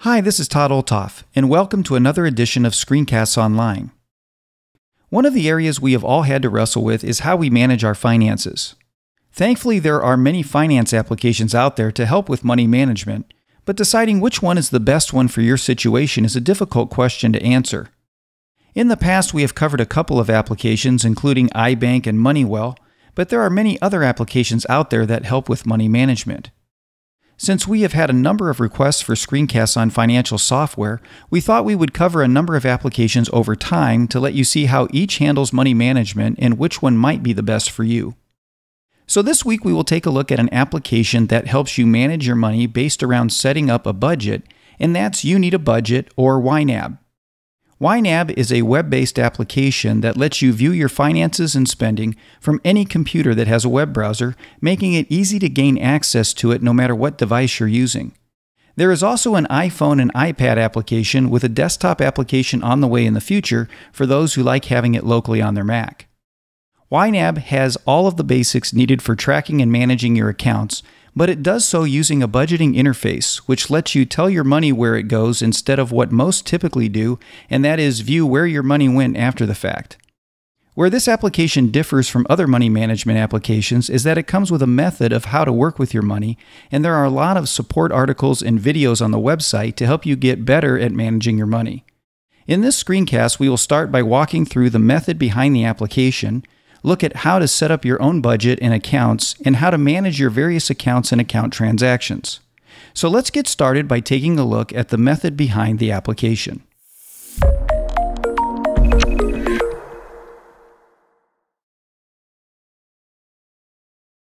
Hi, this is Todd Olthoff, and welcome to another edition of Screencasts Online. One of the areas we have all had to wrestle with is how we manage our finances. Thankfully, there are many finance applications out there to help with money management, but deciding which one is the best one for your situation is a difficult question to answer. In the past, we have covered a couple of applications, including iBank and Moneywell, but there are many other applications out there that help with money management. Since we have had a number of requests for screencasts on financial software, we thought we would cover a number of applications over time to let you see how each handles money management and which one might be the best for you. So this week we will take a look at an application that helps you manage your money based around setting up a budget, and that's You Need a Budget, or YNAB. YNAB is a web-based application that lets you view your finances and spending from any computer that has a web browser, making it easy to gain access to it no matter what device you're using. There is also an iPhone and iPad application with a desktop application on the way in the future for those who like having it locally on their Mac. YNAB has all of the basics needed for tracking and managing your accounts, but it does so using a budgeting interface, which lets you tell your money where it goes instead of what most typically do, and that is view where your money went after the fact. Where this application differs from other money management applications is that it comes with a method of how to work with your money, and there are a lot of support articles and videos on the website to help you get better at managing your money. In this screencast, we will start by walking through the method behind the application, look at how to set up your own budget and accounts, and how to manage your various accounts and account transactions. So let's get started by taking a look at the method behind the application.